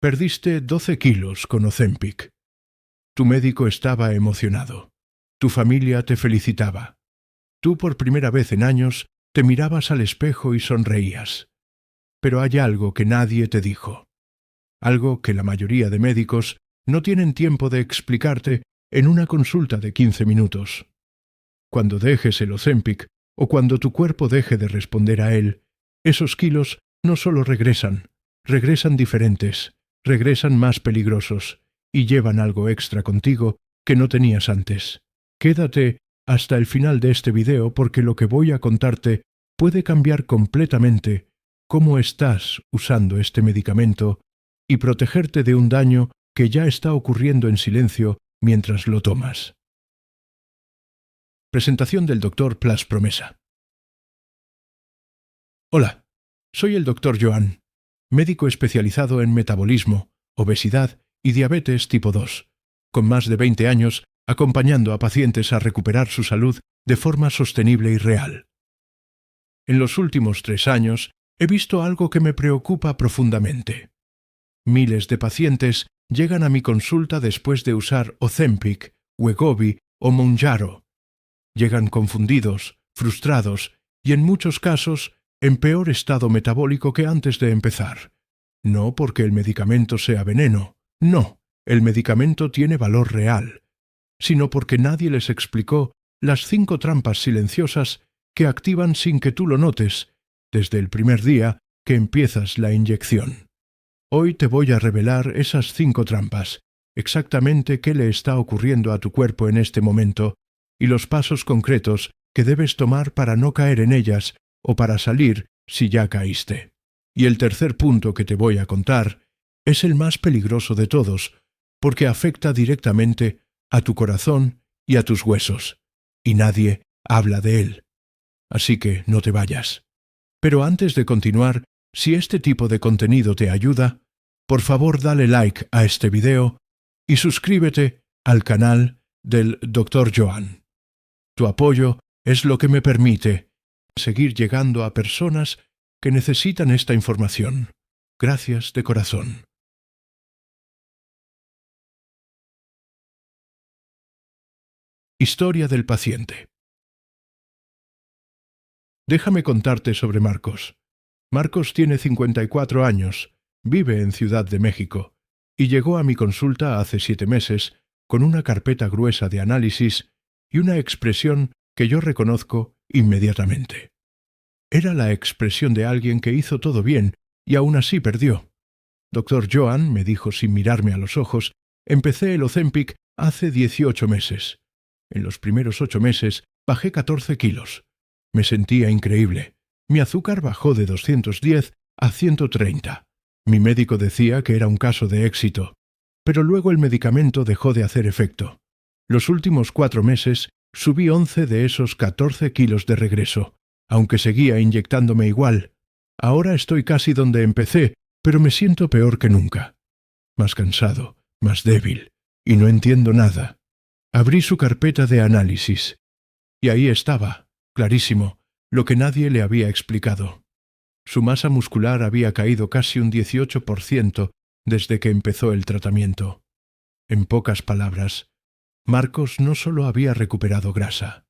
Perdiste 12 kilos con Ozempic. Tu médico estaba emocionado. Tu familia te felicitaba. Tú por primera vez en años te mirabas al espejo y sonreías. Pero hay algo que nadie te dijo. Algo que la mayoría de médicos no tienen tiempo de explicarte en una consulta de 15 minutos. Cuando dejes el Ozempic o cuando tu cuerpo deje de responder a él, esos kilos no solo regresan diferentes, regresan más peligrosos y llevan algo extra contigo que no tenías antes. Quédate hasta el final de este video porque lo que voy a contarte puede cambiar completamente cómo estás usando este medicamento y protegerte de un daño que ya está ocurriendo en silencio mientras lo tomas. Presentación del Dr. Plas Promesa. Hola, soy el Dr. Joan, médico especializado en metabolismo, obesidad y diabetes tipo 2, con más de 20 años acompañando a pacientes a recuperar su salud de forma sostenible y real. En los últimos 3 años he visto algo que me preocupa profundamente. Miles de pacientes llegan a mi consulta después de usar Ozempic, Wegovy o Mounjaro. Llegan confundidos, frustrados y en muchos casos en peor estado metabólico que antes de empezar. No porque el medicamento sea veneno, no, el medicamento tiene valor real, sino porque nadie les explicó las 5 trampas silenciosas que activan sin que tú lo notes, desde el primer día que empiezas la inyección. Hoy te voy a revelar esas 5 trampas, exactamente qué le está ocurriendo a tu cuerpo en este momento y los pasos concretos que debes tomar para no caer en ellas o para salir si ya caíste. Y el tercer punto que te voy a contar es el más peligroso de todos, porque afecta directamente a tu corazón y a tus huesos, y nadie habla de él. Así que no te vayas. Pero antes de continuar, si este tipo de contenido te ayuda, por favor dale like a este video y suscríbete al canal del Dr. Joan. Tu apoyo es lo que me permite seguir llegando a personas que necesitan esta información. Gracias de corazón. Historia del paciente. Déjame contarte sobre Marcos. Marcos tiene 54 años, vive en Ciudad de México, y llegó a mi consulta hace 7 meses con una carpeta gruesa de análisis y una expresión que yo reconozco inmediatamente. Era la expresión de alguien que hizo todo bien y aún así perdió. Dr. Joan, me dijo sin mirarme a los ojos, empecé el Ozempic hace 18 meses. En los primeros 8 meses bajé 14 kilos. Me sentía increíble. Mi azúcar bajó de 210 a 130. Mi médico decía que era un caso de éxito. Pero luego el medicamento dejó de hacer efecto. Los últimos 4 meses subí 11 de esos 14 kilos de regreso, aunque seguía inyectándome igual. Ahora estoy casi donde empecé, pero me siento peor que nunca. Más cansado, más débil, y no entiendo nada. Abrí su carpeta de análisis, y ahí estaba, clarísimo, lo que nadie le había explicado. Su masa muscular había caído casi un 18% desde que empezó el tratamiento. En pocas palabras, Marcos no solo había recuperado grasa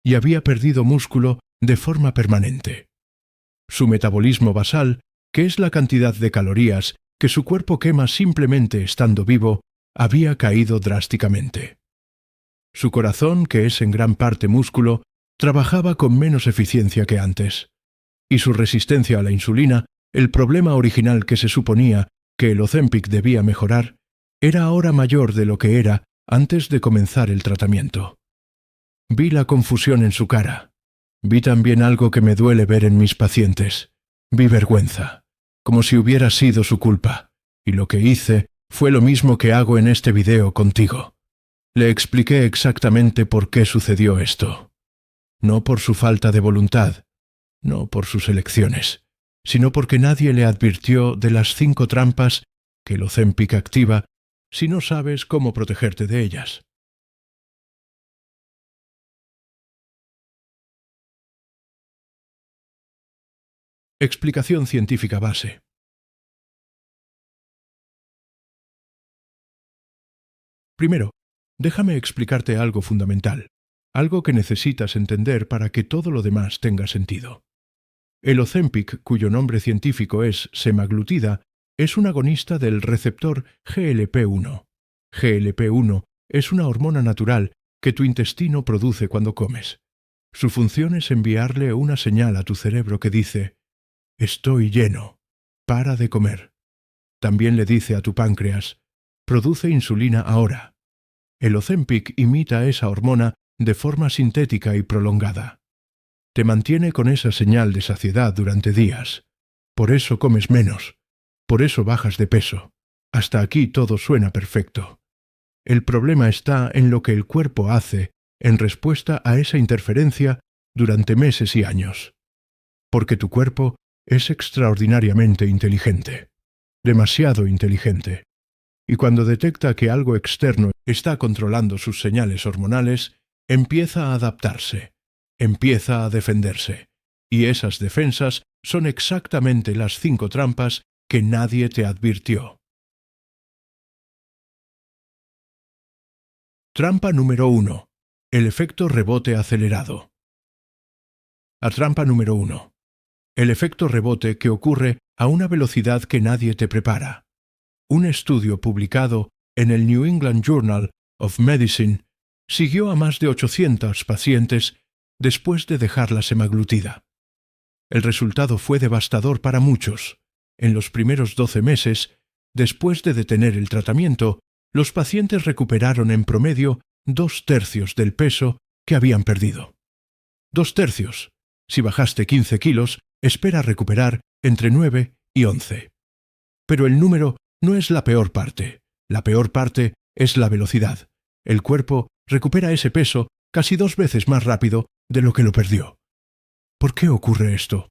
y había perdido músculo de forma permanente. Su metabolismo basal, que es la cantidad de calorías que su cuerpo quema simplemente estando vivo, había caído drásticamente. Su corazón, que es en gran parte músculo, trabajaba con menos eficiencia que antes. Y su resistencia a la insulina, el problema original que se suponía que el Ozempic debía mejorar, era ahora mayor de lo que era antes de comenzar el tratamiento. Vi la confusión en su cara. Vi también algo que me duele ver en mis pacientes. Vi vergüenza, como si hubiera sido su culpa, y lo que hice fue lo mismo que hago en este video contigo. Le expliqué exactamente por qué sucedió esto. No por su falta de voluntad, no por sus elecciones, sino porque nadie le advirtió de las 5 trampas que el Ozempic activa si no sabes cómo protegerte de ellas. Explicación científica base. Primero, déjame explicarte algo fundamental, algo que necesitas entender para que todo lo demás tenga sentido. El Ozempic, cuyo nombre científico es semaglutida, es un agonista del receptor GLP-1. GLP-1 es una hormona natural que tu intestino produce cuando comes. Su función es enviarle una señal a tu cerebro que dice: «Estoy lleno, para de comer». También le dice a tu páncreas: «Produce insulina ahora». El Ozempic imita esa hormona de forma sintética y prolongada. Te mantiene con esa señal de saciedad durante días. Por eso comes menos. Por eso bajas de peso. Hasta aquí todo suena perfecto. El problema está en lo que el cuerpo hace en respuesta a esa interferencia durante meses y años. Porque tu cuerpo es extraordinariamente inteligente. Demasiado inteligente. Y cuando detecta que algo externo está controlando sus señales hormonales, empieza a adaptarse. Empieza a defenderse. Y esas defensas son exactamente las 5 trampas que nadie te advirtió. Trampa número 1. El efecto rebote acelerado. La trampa número 1. El efecto rebote que ocurre a una velocidad que nadie te prepara. Un estudio publicado en el New England Journal of Medicine siguió a más de 800 pacientes después de dejar la semaglutida. El resultado fue devastador para muchos. En los primeros 12 meses, después de detener el tratamiento, los pacientes recuperaron en promedio 2/3 del peso que habían perdido. 2/3. Si bajaste 15 kilos, espera recuperar entre 9 y 11. Pero el número no es la peor parte. La peor parte es la velocidad. El cuerpo recupera ese peso casi 2 veces más rápido de lo que lo perdió. ¿Por qué ocurre esto?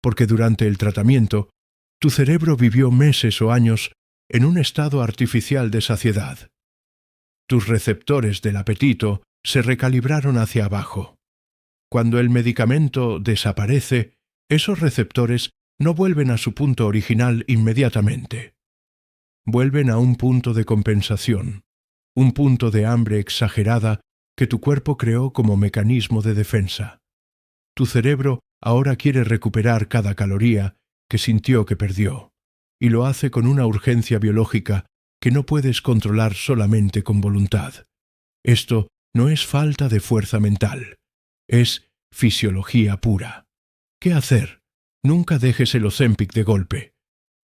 Porque durante el tratamiento, tu cerebro vivió meses o años en un estado artificial de saciedad. Tus receptores del apetito se recalibraron hacia abajo. Cuando el medicamento desaparece, esos receptores no vuelven a su punto original inmediatamente. Vuelven a un punto de compensación, un punto de hambre exagerada que tu cuerpo creó como mecanismo de defensa. Tu cerebro ahora quiere recuperar cada caloría que sintió que perdió, y lo hace con una urgencia biológica que no puedes controlar solamente con voluntad. Esto no es falta de fuerza mental, es fisiología pura. ¿Qué hacer? Nunca dejes el Ozempic de golpe.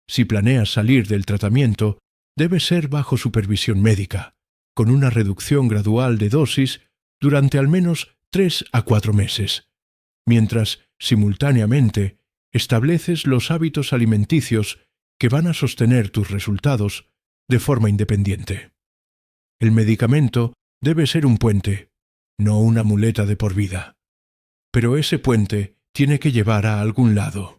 Si planeas salir del tratamiento, debe ser bajo supervisión médica, con una reducción gradual de dosis durante al menos 3 a 4 meses, mientras, simultáneamente, estableces los hábitos alimenticios que van a sostener tus resultados de forma independiente. El medicamento debe ser un puente, no una muleta de por vida. Pero ese puente tiene que llevar a algún lado.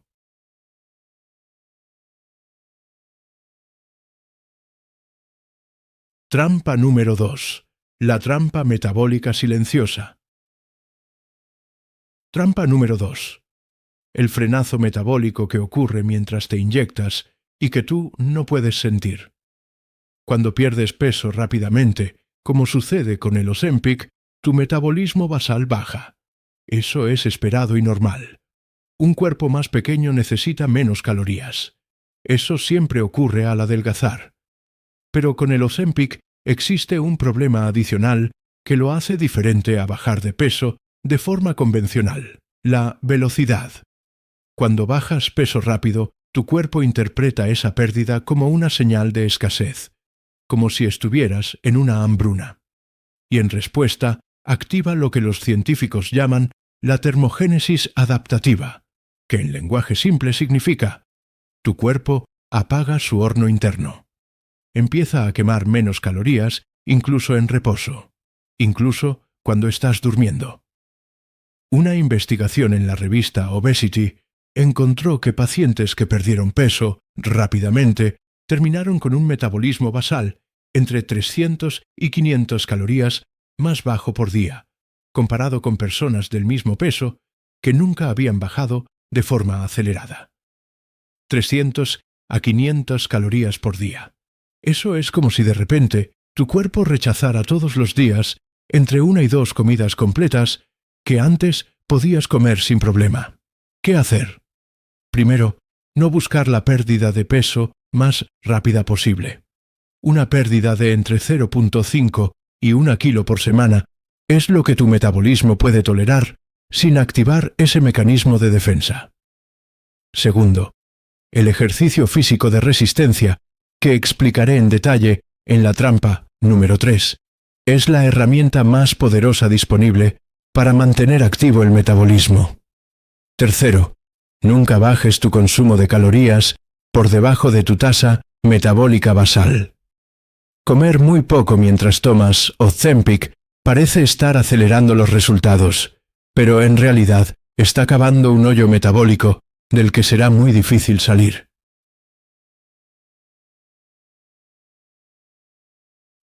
Trampa número 2. La trampa metabólica silenciosa. Trampa número 2. El frenazo metabólico que ocurre mientras te inyectas y que tú no puedes sentir. Cuando pierdes peso rápidamente, como sucede con el Ozempic, tu metabolismo basal baja. Eso es esperado y normal. Un cuerpo más pequeño necesita menos calorías. Eso siempre ocurre al adelgazar. Pero con el Ozempic existe un problema adicional que lo hace diferente a bajar de peso de forma convencional: la velocidad. Cuando bajas peso rápido, tu cuerpo interpreta esa pérdida como una señal de escasez, como si estuvieras en una hambruna. Y en respuesta, activa lo que los científicos llaman la termogénesis adaptativa, que en lenguaje simple significa: tu cuerpo apaga su horno interno. Empieza a quemar menos calorías incluso en reposo, incluso cuando estás durmiendo. Una investigación en la revista Obesity encontró que pacientes que perdieron peso rápidamente terminaron con un metabolismo basal entre 300 y 500 calorías más bajo por día, comparado con personas del mismo peso que nunca habían bajado de forma acelerada. 300 a 500 calorías por día. Eso es como si de repente tu cuerpo rechazara todos los días entre 1 y 2 comidas completas que antes podías comer sin problema. ¿Qué hacer? Primero, no buscar la pérdida de peso más rápida posible. Una pérdida de entre 0,5 y 1 kilo por semana es lo que tu metabolismo puede tolerar sin activar ese mecanismo de defensa. Segundo, el ejercicio físico de resistencia, que explicaré en detalle en la trampa número 3, es la herramienta más poderosa disponible para mantener activo el metabolismo. Tercero, nunca bajes tu consumo de calorías por debajo de tu tasa metabólica basal. Comer muy poco mientras tomas Ozempic parece estar acelerando los resultados, pero en realidad está cavando un hoyo metabólico del que será muy difícil salir.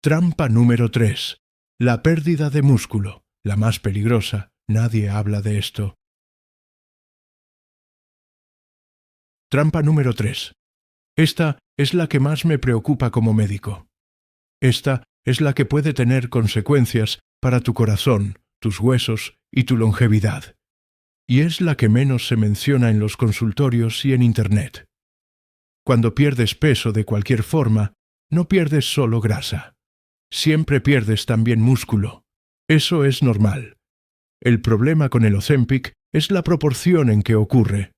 Trampa número 3. La pérdida de músculo, la más peligrosa. Nadie habla de esto. Trampa número 3. Esta es la que más me preocupa como médico. Esta es la que puede tener consecuencias para tu corazón, tus huesos y tu longevidad. Y es la que menos se menciona en los consultorios y en Internet. Cuando pierdes peso de cualquier forma, no pierdes solo grasa. Siempre pierdes también músculo. Eso es normal. El problema con el Ozempic es la proporción en que ocurre.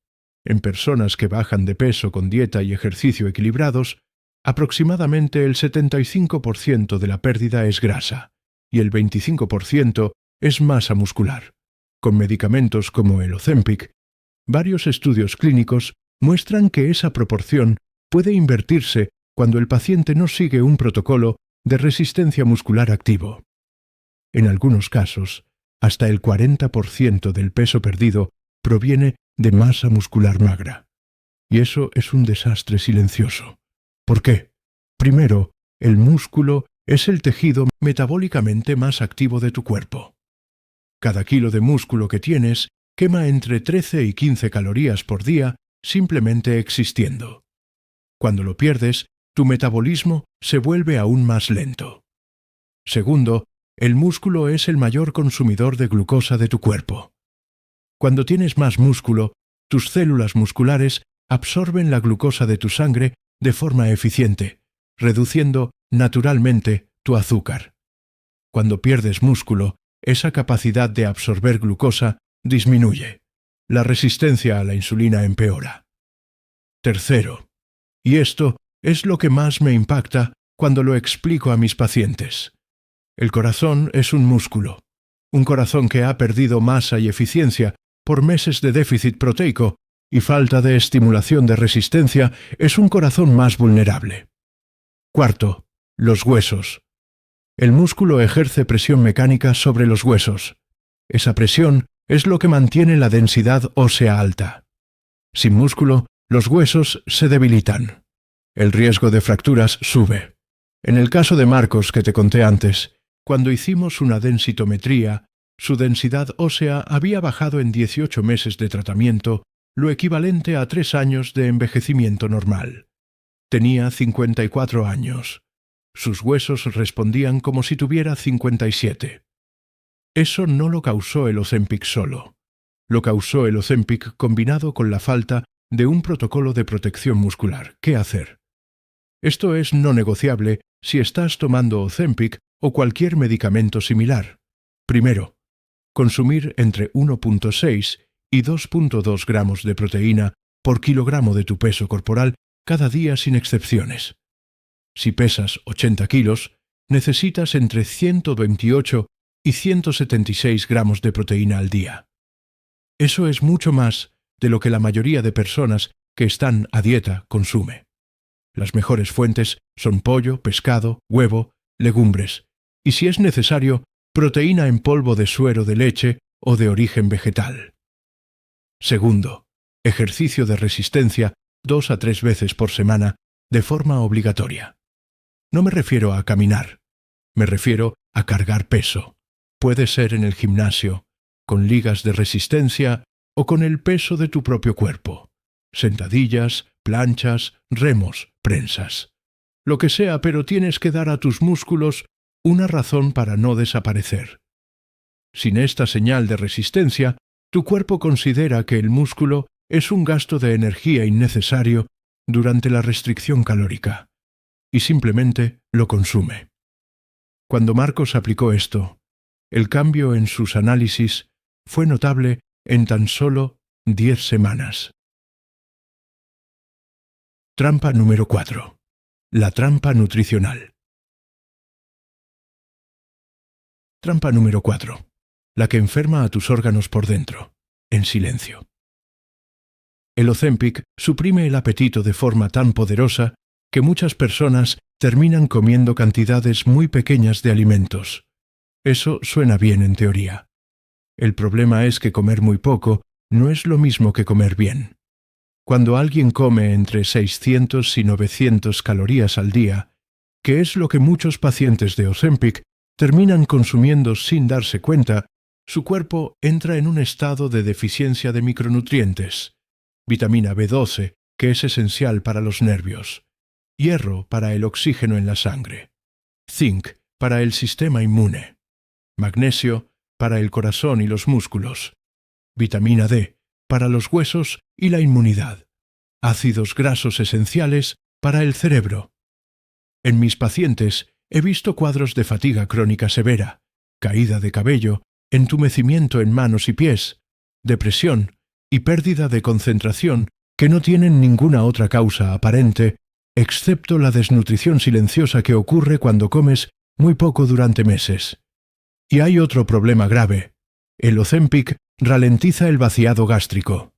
En personas que bajan de peso con dieta y ejercicio equilibrados, aproximadamente el 75% de la pérdida es grasa y el 25% es masa muscular. Con medicamentos como el Ozempic, varios estudios clínicos muestran que esa proporción puede invertirse cuando el paciente no sigue un protocolo de resistencia muscular activo. En algunos casos, hasta el 40% del peso perdido proviene de masa muscular magra. Y eso es un desastre silencioso. ¿Por qué? Primero, el músculo es el tejido metabólicamente más activo de tu cuerpo. Cada kilo de músculo que tienes quema entre 13 y 15 calorías por día simplemente existiendo. Cuando lo pierdes, tu metabolismo se vuelve aún más lento. Segundo, el músculo es el mayor consumidor de glucosa de tu cuerpo. Cuando tienes más músculo, tus células musculares absorben la glucosa de tu sangre de forma eficiente, reduciendo naturalmente tu azúcar. Cuando pierdes músculo, esa capacidad de absorber glucosa disminuye. La resistencia a la insulina empeora. Tercero, y esto es lo que más me impacta cuando lo explico a mis pacientes. El corazón es un músculo. Un corazón que ha perdido masa y eficiencia por meses de déficit proteico y falta de estimulación de resistencia es un corazón más vulnerable. Cuarto, los huesos. El músculo ejerce presión mecánica sobre los huesos. Esa presión es lo que mantiene la densidad ósea alta. Sin músculo, los huesos se debilitan. El riesgo de fracturas sube. En el caso de Marcos que te conté antes, cuando hicimos una densitometría, su densidad ósea había bajado en 18 meses de tratamiento, lo equivalente a 3 años de envejecimiento normal. Tenía 54 años. Sus huesos respondían como si tuviera 57. Eso no lo causó el Ozempic solo. Lo causó el Ozempic combinado con la falta de un protocolo de protección muscular. ¿Qué hacer? Esto es no negociable si estás tomando Ozempic o cualquier medicamento similar. Primero, consumir entre 1,6 y 2,2 gramos de proteína por kilogramo de tu peso corporal cada día sin excepciones. Si pesas 80 kilos, necesitas entre 128 y 176 gramos de proteína al día. Eso es mucho más de lo que la mayoría de personas que están a dieta consume. Las mejores fuentes son pollo, pescado, huevo, legumbres y, si es necesario, proteína en polvo de suero de leche o de origen vegetal. Segundo, ejercicio de resistencia 2 a 3 veces por semana de forma obligatoria. No me refiero a caminar, me refiero a cargar peso. Puede ser en el gimnasio, con ligas de resistencia o con el peso de tu propio cuerpo. Sentadillas, planchas, remos, prensas. Lo que sea, pero tienes que dar a tus músculos una razón para no desaparecer. Sin esta señal de resistencia, tu cuerpo considera que el músculo es un gasto de energía innecesario durante la restricción calórica, y simplemente lo consume. Cuando Marcos aplicó esto, el cambio en sus análisis fue notable en tan solo 10 semanas. Trampa número 4. La trampa nutricional. Trampa número 4. La que enferma a tus órganos por dentro, en silencio. El Ozempic suprime el apetito de forma tan poderosa que muchas personas terminan comiendo cantidades muy pequeñas de alimentos. Eso suena bien en teoría. El problema es que comer muy poco no es lo mismo que comer bien. Cuando alguien come entre 600 y 900 calorías al día, que es lo que muchos pacientes de Ozempic terminan consumiendo sin darse cuenta, su cuerpo entra en un estado de deficiencia de micronutrientes, vitamina B12, que es esencial para los nervios, hierro para el oxígeno en la sangre, zinc para el sistema inmune, magnesio para el corazón y los músculos, vitamina D para los huesos y la inmunidad, ácidos grasos esenciales para el cerebro. En mis pacientes he visto cuadros de fatiga crónica severa, caída de cabello, entumecimiento en manos y pies, depresión y pérdida de concentración que no tienen ninguna otra causa aparente excepto la desnutrición silenciosa que ocurre cuando comes muy poco durante meses. Y hay otro problema grave. El Ozempic ralentiza el vaciado gástrico.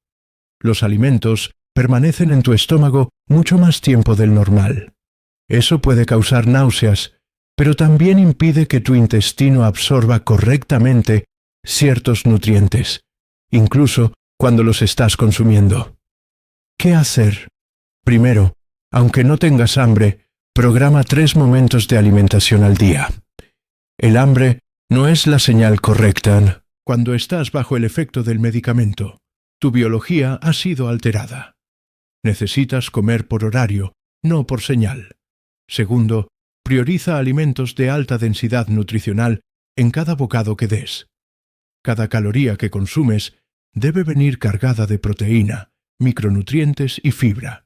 Los alimentos permanecen en tu estómago mucho más tiempo del normal. Eso puede causar náuseas, pero también impide que tu intestino absorba correctamente ciertos nutrientes, incluso cuando los estás consumiendo. ¿Qué hacer? Primero, aunque no tengas hambre, programa 3 momentos de alimentación al día. El hambre no es la señal correcta. Cuando estás bajo el efecto del medicamento, tu biología ha sido alterada. Necesitas comer por horario, no por señal. Segundo, prioriza alimentos de alta densidad nutricional en cada bocado que des. Cada caloría que consumes debe venir cargada de proteína, micronutrientes y fibra.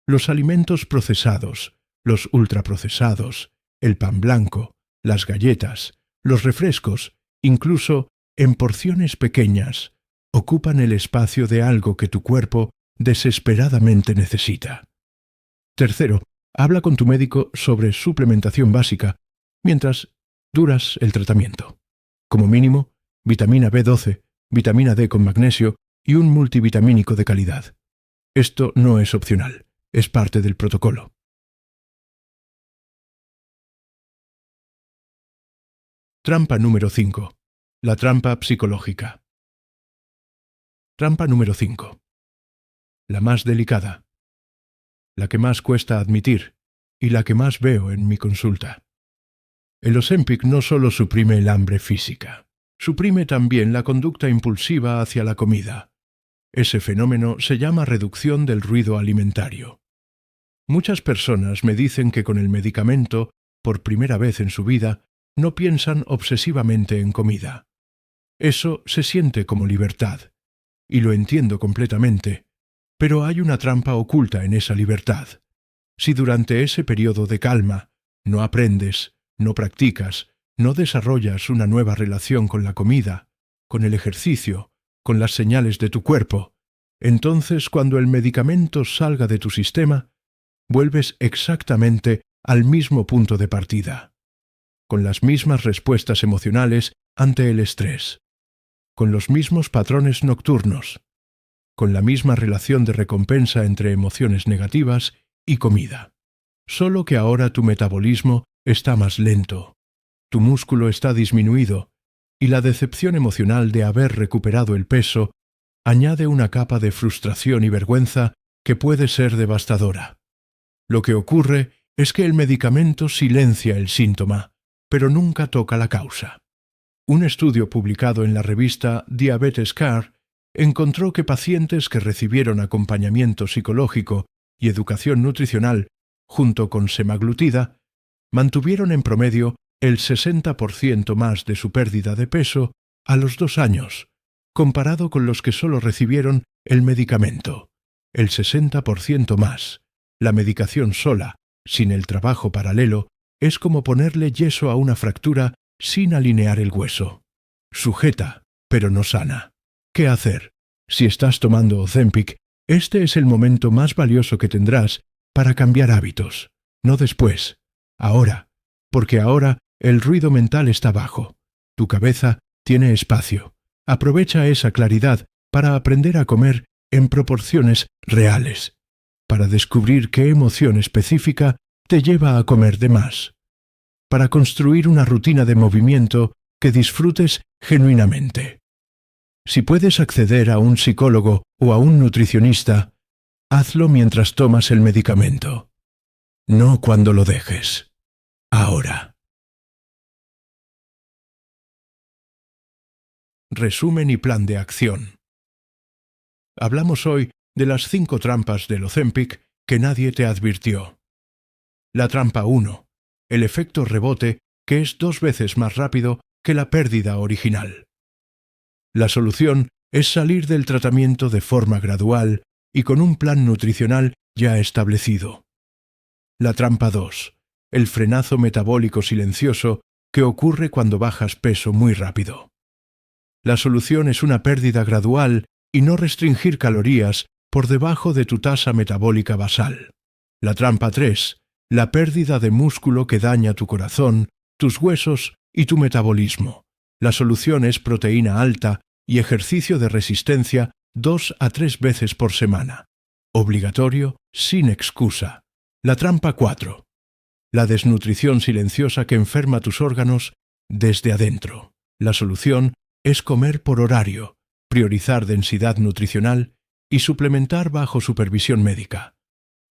Los alimentos procesados, los ultraprocesados, el pan blanco, las galletas, los refrescos, incluso en porciones pequeñas, ocupan el espacio de algo que tu cuerpo desesperadamente necesita. Tercero, habla con tu médico sobre suplementación básica mientras duras el tratamiento. Como mínimo, vitamina B12, vitamina D con magnesio y un multivitamínico de calidad. Esto no es opcional, es parte del protocolo. Trampa número 5. La trampa psicológica. Trampa número 5. La más delicada. La que más cuesta admitir y la que más veo en mi consulta. El Ozempic no solo suprime el hambre física, suprime también la conducta impulsiva hacia la comida. Ese fenómeno se llama reducción del ruido alimentario. Muchas personas me dicen que con el medicamento, por primera vez en su vida, no piensan obsesivamente en comida. Eso se siente como libertad, y lo entiendo completamente, pero hay una trampa oculta en esa libertad. Si durante ese periodo de calma no aprendes, no practicas, no desarrollas una nueva relación con la comida, con el ejercicio, con las señales de tu cuerpo, entonces cuando el medicamento salga de tu sistema, vuelves exactamente al mismo punto de partida, con las mismas respuestas emocionales ante el estrés, con los mismos patrones nocturnos, con la misma relación de recompensa entre emociones negativas y comida. Solo que ahora tu metabolismo está más lento, tu músculo está disminuido, y la decepción emocional de haber recuperado el peso añade una capa de frustración y vergüenza que puede ser devastadora. Lo que ocurre es que el medicamento silencia el síntoma, pero nunca toca la causa. Un estudio publicado en la revista Diabetes Care encontró que pacientes que recibieron acompañamiento psicológico y educación nutricional junto con semaglutida, mantuvieron en promedio el 60% más de su pérdida de peso a los 2 años, comparado con los que solo recibieron el medicamento. El 60% más. La medicación sola, sin el trabajo paralelo, es como ponerle yeso a una fractura sin alinear el hueso. Sujeta, pero no sana. ¿Qué hacer? Si estás tomando Ozempic, este es el momento más valioso que tendrás para cambiar hábitos. No después. Ahora. Porque ahora el ruido mental está bajo. Tu cabeza tiene espacio. Aprovecha esa claridad para aprender a comer en proporciones reales, para descubrir qué emoción específica te lleva a comer de más, para construir una rutina de movimiento que disfrutes genuinamente. Si puedes acceder a un psicólogo o a un nutricionista, hazlo mientras tomas el medicamento. No cuando lo dejes. Ahora. Resumen y plan de acción. Hablamos hoy de las 5 trampas del Ozempic que nadie te advirtió. La trampa 1. El efecto rebote, que es 2 veces más rápido que la pérdida original. La solución es salir del tratamiento de forma gradual y con un plan nutricional ya establecido. La trampa 2. El frenazo metabólico silencioso que ocurre cuando bajas peso muy rápido. La solución es una pérdida gradual y no restringir calorías por debajo de tu tasa metabólica basal. La trampa 3. La pérdida de músculo que daña tu corazón, tus huesos y tu metabolismo. La solución es proteína alta y ejercicio de resistencia 2 a 3 veces por semana. Obligatorio, sin excusa. La trampa 4. La desnutrición silenciosa que enferma tus órganos desde adentro. La solución es comer por horario, priorizar densidad nutricional y suplementar bajo supervisión médica.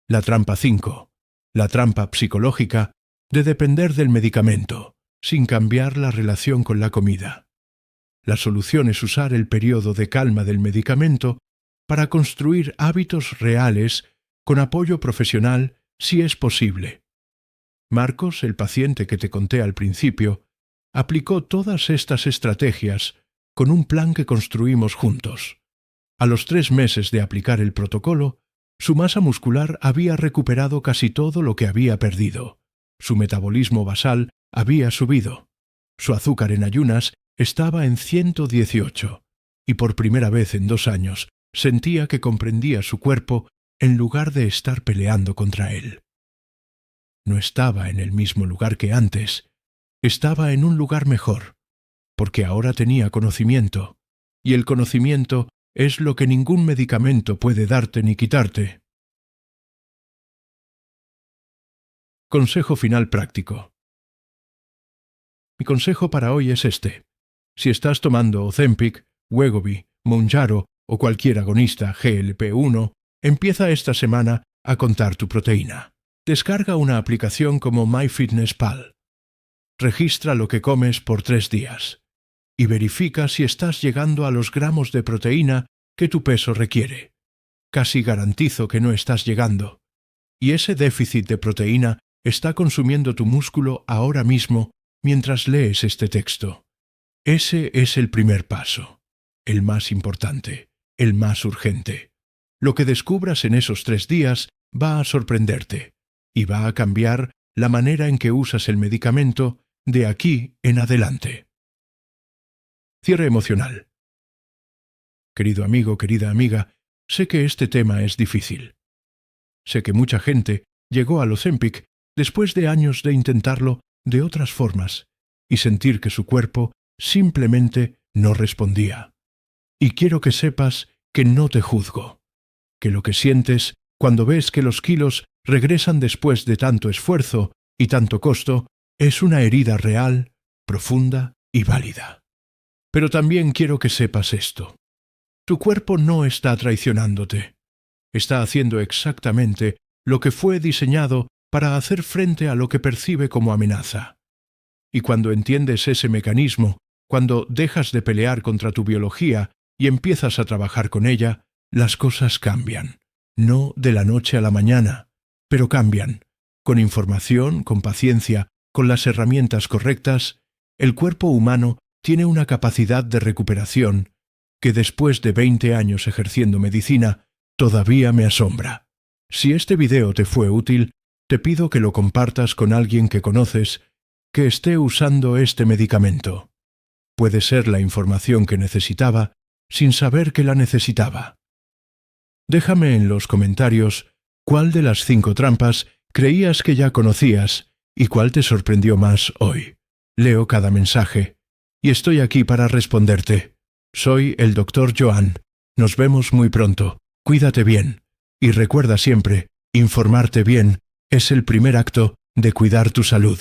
La trampa 5. La trampa psicológica de depender del medicamento, sin cambiar la relación con la comida. La solución es usar el periodo de calma del medicamento para construir hábitos reales con apoyo profesional si es posible. Marcos, el paciente que te conté al principio, aplicó todas estas estrategias con un plan que construimos juntos. A los 3 meses de aplicar el protocolo, su masa muscular había recuperado casi todo lo que había perdido. Su metabolismo basal había subido. Su azúcar en ayunas estaba en 118, y por primera vez en 2 años sentía que comprendía su cuerpo en lugar de estar peleando contra él. No estaba en el mismo lugar que antes, estaba en un lugar mejor, porque ahora tenía conocimiento, y el conocimiento es lo que ningún medicamento puede darte ni quitarte. Consejo final práctico. Mi consejo para hoy es este. Si estás tomando Ozempic, Wegovy, Mounjaro o cualquier agonista GLP-1, empieza esta semana a contar tu proteína. Descarga una aplicación como MyFitnessPal. Registra lo que comes por 3 días y verifica si estás llegando a los gramos de proteína que tu peso requiere. Casi garantizo que no estás llegando. Y ese déficit de proteína está consumiendo tu músculo ahora mismo mientras lees este texto. Ese es el primer paso, el más importante, el más urgente. Lo que descubras en esos 3 días va a sorprenderte y va a cambiar la manera en que usas el medicamento de aquí en adelante. Cierre emocional. Querido amigo, querida amiga, sé que este tema es difícil. Sé que mucha gente llegó al Ozempic después de años de intentarlo de otras formas y sentir que su cuerpo simplemente no respondía. Y quiero que sepas que no te juzgo, que lo que sientes cuando ves que los kilos regresan después de tanto esfuerzo y tanto costo es una herida real, profunda y válida. Pero también quiero que sepas esto. Tu cuerpo no está traicionándote. Está haciendo exactamente lo que fue diseñado para hacer frente a lo que percibe como amenaza. Y cuando entiendes ese mecanismo, cuando dejas de pelear contra tu biología y empiezas a trabajar con ella, las cosas cambian. No de la noche a la mañana, pero cambian. Con información, con paciencia, con las herramientas correctas, el cuerpo humano tiene una capacidad de recuperación que después de 20 años ejerciendo medicina todavía me asombra. Si este video te fue útil, te pido que lo compartas con alguien que conoces que esté usando este medicamento. Puede ser la información que necesitaba sin saber que la necesitaba. Déjame en los comentarios cuál de las 5 trampas creías que ya conocías y cuál te sorprendió más hoy. Leo cada mensaje y estoy aquí para responderte. Soy el Dr. Joan. Nos vemos muy pronto. Cuídate bien. Y recuerda siempre, informarte bien es el primer acto de cuidar tu salud.